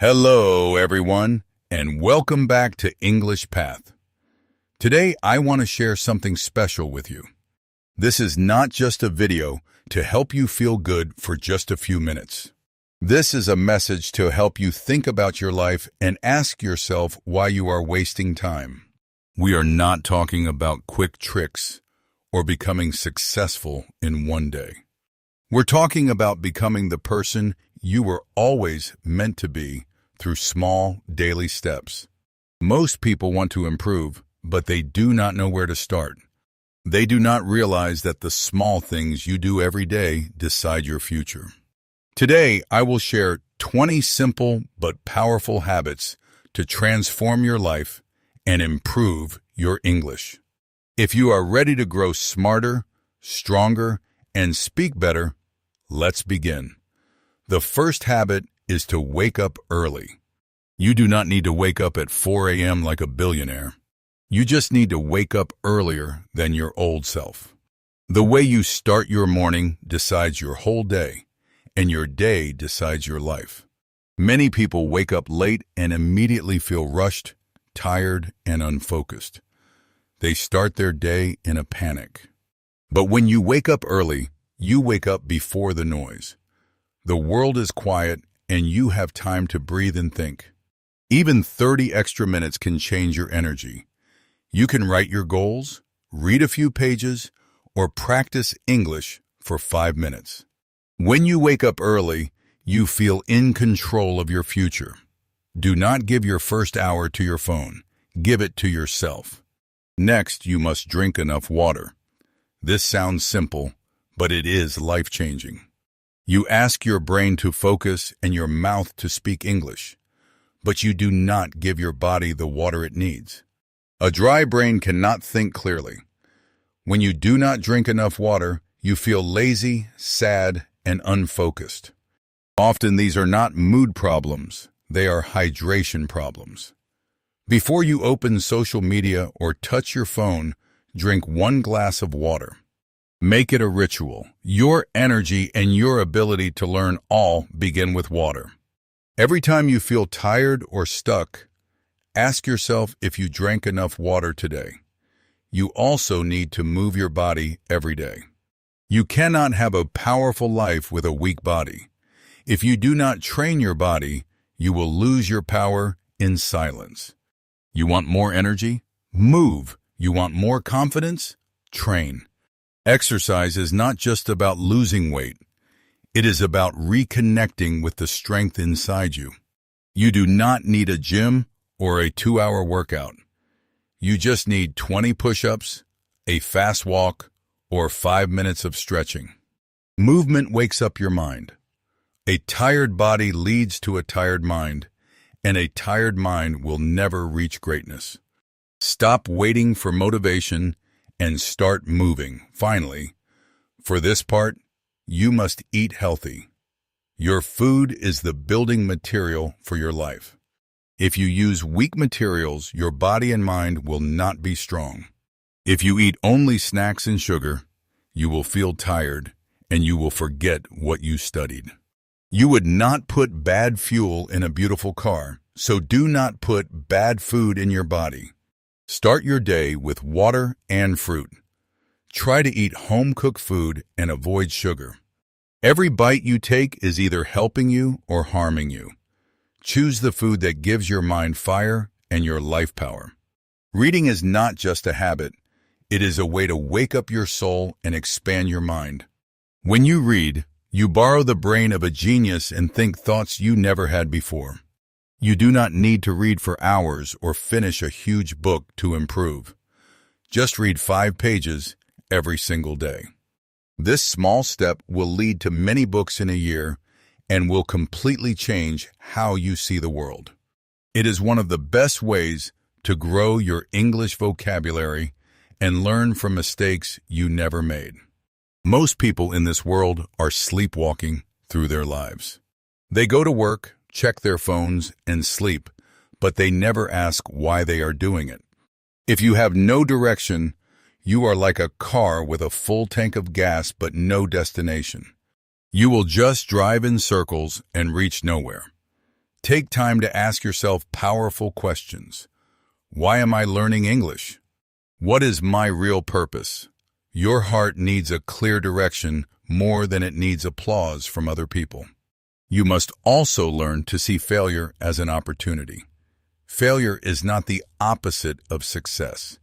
Hello, everyone, and welcome back to English Path. Today, I want to share something special with you. This is not just a video to help you feel good for just a few minutes. This is a message to help you think about your life and ask yourself why you are wasting time. We are not talking about quick tricks or becoming successful in one day. We're talking about becoming the person you were always meant to be through small, daily steps. Most people want to improve, but they do not know where to start. They do not realize that the small things you do every day decide your future. Today, I will share 20 simple but powerful habits to transform your life and improve your English. If you are ready to grow smarter, stronger, and speak better, let's begin. The first habit is to wake up early. You do not need to wake up at 4 a.m. like a billionaire. You just need to wake up earlier than your old self. The way you start your morning decides your whole day, and your day decides your life. Many people wake up late and immediately feel rushed, tired, and unfocused. They start their day in a panic. But when you wake up early, you wake up before the noise. The world is quiet, and you have time to breathe and think. Even 30 extra minutes can change your energy. You can write your goals, read a few pages, or practice English for 5 minutes. When you wake up early, you feel in control of your future. Do not give your first hour to your phone. Give it to yourself. Next, you must drink enough water. This sounds simple, but it is life-changing. You ask your brain to focus and your mouth to speak English, but you do not give your body the water it needs. A dry brain cannot think clearly. When you do not drink enough water, you feel lazy, sad, and unfocused. Often these are not mood problems, they are hydration problems. Before you open social media or touch your phone, drink 1 glass of water. Make it a ritual. Your energy and your ability to learn all begin with water. Every time you feel tired or stuck, ask yourself if you drank enough water today. You also need to move your body every day. You cannot have a powerful life with a weak body. If you do not train your body, you will lose your power in silence. You want more energy? Move. You want more confidence? Train. Exercise is not just about losing weight. It is about reconnecting with the strength inside you. You do not need a gym or a 2-hour workout. You just need 20 push-ups, a fast walk, or 5 minutes of stretching. Movement wakes up your mind. A tired body leads to a tired mind, and a tired mind will never reach greatness. Stop waiting for motivation and start moving. Finally, for this part, you must eat healthy. Your food is the building material for your life. If you use weak materials, your body and mind will not be strong. If you eat only snacks and sugar, you will feel tired and you will forget what you studied. You would not put bad fuel in a beautiful car, so do not put bad food in your body. Start your day with water and fruit. Try to eat home-cooked food and avoid sugar. Every bite you take is either helping you or harming you. Choose the food that gives your mind fire and your life power. Reading is not just a habit. It is a way to wake up your soul and expand your mind. When you read, you borrow the brain of a genius and think thoughts you never had before. You do not need to read for hours or finish a huge book to improve. Just read 5 pages every single day. This small step will lead to many books in a year and will completely change how you see the world. It is one of the best ways to grow your English vocabulary and learn from mistakes you never made. Most people in this world are sleepwalking through their lives. They go to work, check their phones, and sleep, but they never ask why they are doing it. If you have no direction, you are like a car with a full tank of gas but no destination. You will just drive in circles and reach nowhere. Take time to ask yourself powerful questions. Why am I learning English? What is my real purpose? Your heart needs a clear direction more than it needs applause from other people. You must also learn to see failure as an opportunity. Failure is not the opposite of success.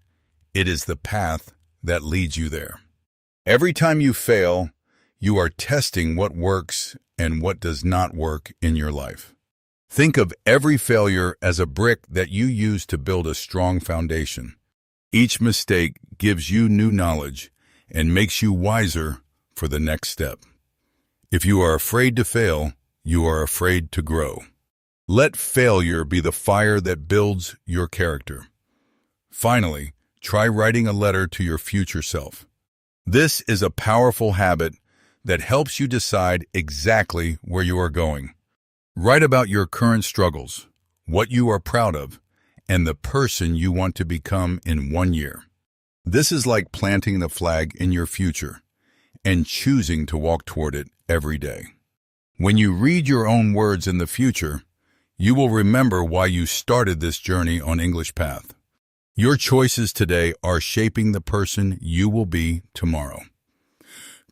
It is the path that leads you there. Every time you fail, you are testing what works and what does not work in your life. Think of every failure as a brick that you use to build a strong foundation. Each mistake gives you new knowledge and makes you wiser for the next step. If you are afraid to fail, you are afraid to grow. Let failure be the fire that builds your character. Finally, try writing a letter to your future self. This is a powerful habit that helps you decide exactly where you are going. Write about your current struggles, what you are proud of, and the person you want to become in 1 year. This is like planting the flag in your future and choosing to walk toward it every day. When you read your own words in the future, you will remember why you started this journey on English Path. Your choices today are shaping the person you will be tomorrow.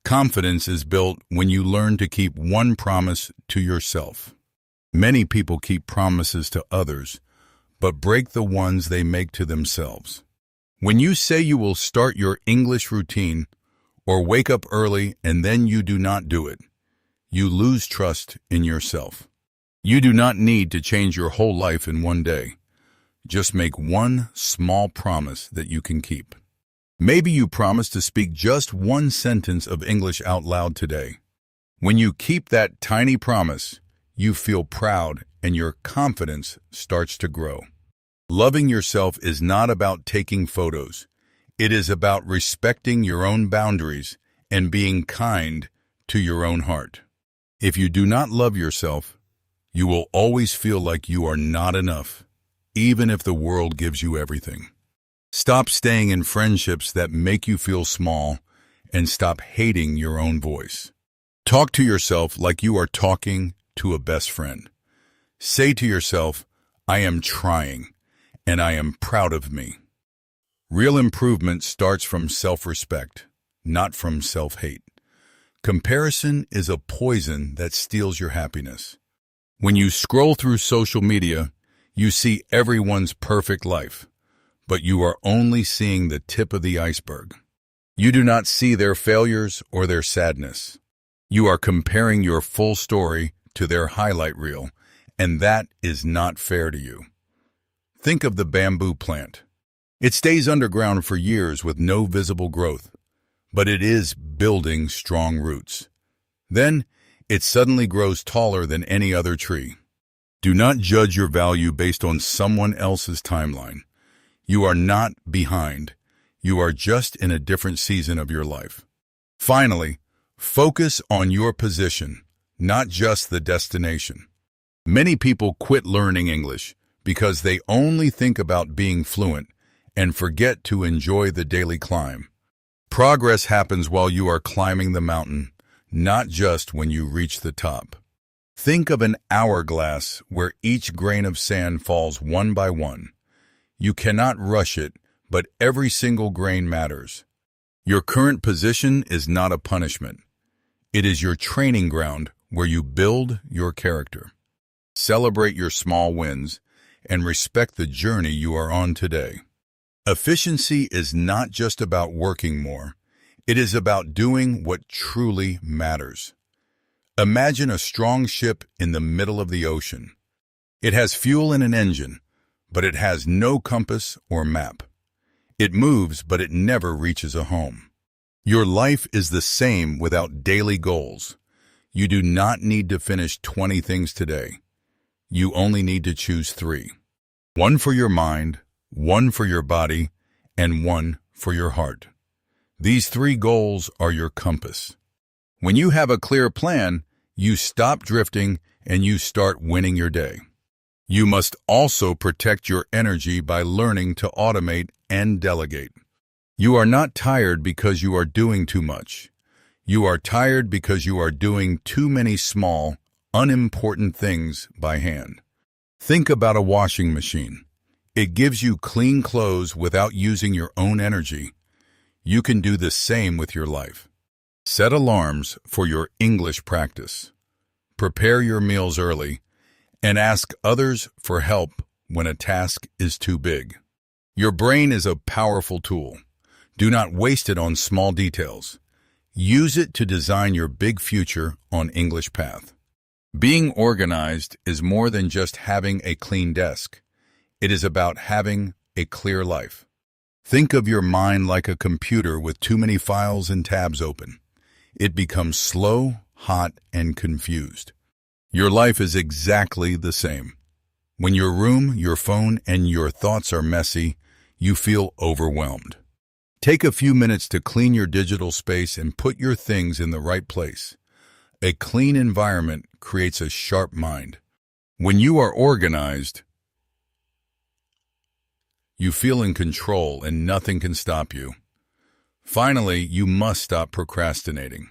Confidence is built when you learn to keep one promise to yourself. Many people keep promises to others, but break the ones they make to themselves. When you say you will start your English routine or wake up early and then you do not do it, you lose trust in yourself. You do not need to change your whole life in 1 day. Just make one small promise that you can keep. Maybe you promise to speak just one sentence of English out loud today. When you keep that tiny promise, you feel proud and your confidence starts to grow. Loving yourself is not about taking photos. It is about respecting your own boundaries and being kind to your own heart. If you do not love yourself, you will always feel like you are not enough, even if the world gives you everything. Stop staying in friendships that make you feel small and stop hating your own voice. Talk to yourself like you are talking to a best friend. Say to yourself, I am trying, and I am proud of me. Real improvement starts from self-respect, not from self-hate. Comparison is a poison that steals your happiness. When you scroll through social media, you see everyone's perfect life, but you are only seeing the tip of the iceberg. You do not see their failures or their sadness. You are comparing your full story to their highlight reel, and that is not fair to you. Think of the bamboo plant. It stays underground for years with no visible growth, but it is building strong roots. Then, it suddenly grows taller than any other tree. Do not judge your value based on someone else's timeline. You are not behind. You are just in a different season of your life. Finally, focus on your position, not just the destination. Many people quit learning English because they only think about being fluent and forget to enjoy the daily climb. Progress happens while you are climbing the mountain, not just when you reach the top. Think of an hourglass where each grain of sand falls one by one. You cannot rush it, but every single grain matters. Your current position is not a punishment. It is your training ground where you build your character. Celebrate your small wins and respect the journey you are on today. Efficiency is not just about working more. It is about doing what truly matters. Imagine a strong ship in the middle of the ocean. It has fuel and an engine, but it has no compass or map. It moves, but it never reaches a home. Your life is the same without daily goals. You do not need to finish 20 things today. You only need to choose 3. 1 for your mind, 1 for your body, and 1 for your heart. These 3 goals are your compass. When you have a clear plan, you stop drifting and you start winning your day. You must also protect your energy by learning to automate and delegate. You are not tired because you are doing too much. You are tired because you are doing too many small, unimportant things by hand. Think about a washing machine. It gives you clean clothes without using your own energy. You can do the same with your life. Set alarms for your English practice. Prepare your meals early and ask others for help when a task is too big. Your brain is a powerful tool. Do not waste it on small details. Use it to design your big future on English Path. Being organized is more than just having a clean desk. It is about having a clear life. Think of your mind like a computer with too many files and tabs open. It becomes slow, hot, and confused. Your life is exactly the same. When your room, your phone, and your thoughts are messy, you feel overwhelmed. Take a few minutes to clean your digital space and put your things in the right place. A clean environment creates a sharp mind. When you are organized, you feel in control and nothing can stop you. Finally, you must stop procrastinating.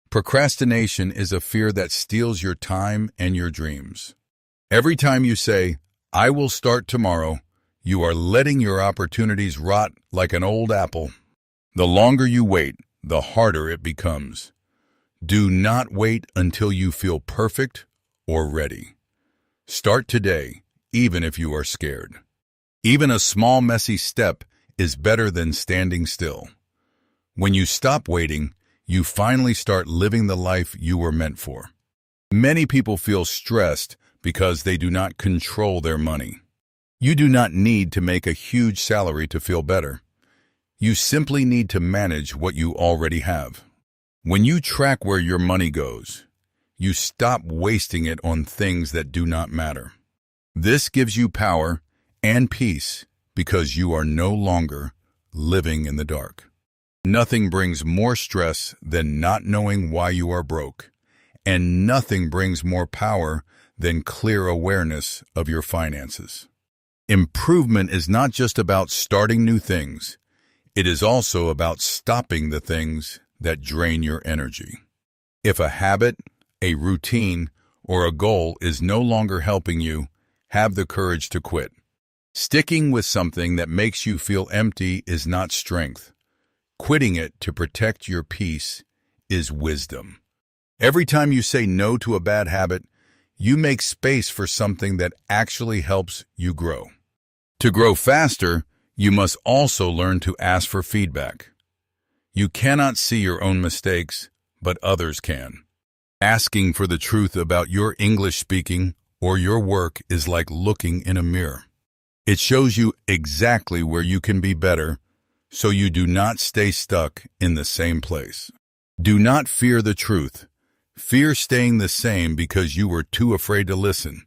Procrastination is a fear that steals your time and your dreams. Every time you say, "I will start tomorrow," you are letting your opportunities rot like an old apple. The longer you wait, the harder it becomes. Do not wait until you feel perfect or ready. Start today, even if you are scared. Even a small messy step is better than standing still. When you stop waiting, you finally start living the life you were meant for. Many people feel stressed because they do not control their money. You do not need to make a huge salary to feel better. You simply need to manage what you already have. When you track where your money goes, you stop wasting it on things that do not matter. This gives you power and peace because you are no longer living in the dark. Nothing brings more stress than not knowing why you are broke, and nothing brings more power than clear awareness of your finances. Improvement is not just about starting new things. It is also about stopping the things that drain your energy. If a habit, a routine, or a goal is no longer helping you, have the courage to quit. Sticking with something that makes you feel empty is not strength. Quitting it to protect your peace is wisdom. Every time you say no to a bad habit, you make space for something that actually helps you grow. To grow faster, you must also learn to ask for feedback. You cannot see your own mistakes, but others can. Asking for the truth about your English speaking or your work is like looking in a mirror. It shows you exactly where you can be better, so you do not stay stuck in the same place. Do not fear the truth. Fear staying the same because you were too afraid to listen.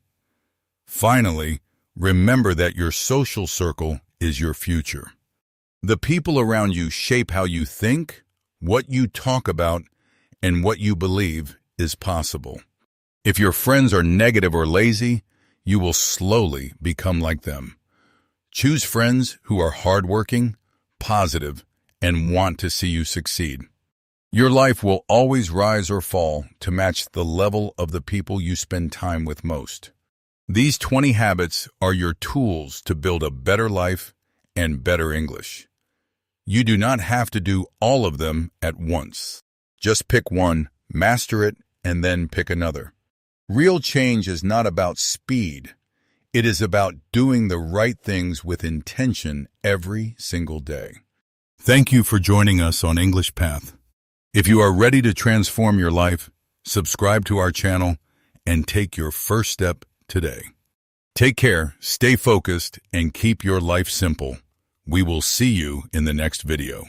Finally, remember that your social circle is your future. The people around you shape how you think, what you talk about, and what you believe is possible. If your friends are negative or lazy, you will slowly become like them. Choose friends who are hardworking, positive, and want to see you succeed. Your life will always rise or fall to match the level of the people you spend time with most. These 20 habits are your tools to build a better life and better English. You do not have to do all of them at once. Just pick one, master it, and then pick another. Real change is not about speed. It is about doing the right things with intention every single day. Thank you for joining us on English Path. If you are ready to transform your life, subscribe to our channel and take your first step today. Take care, stay focused, and keep your life simple. We will see you in the next video.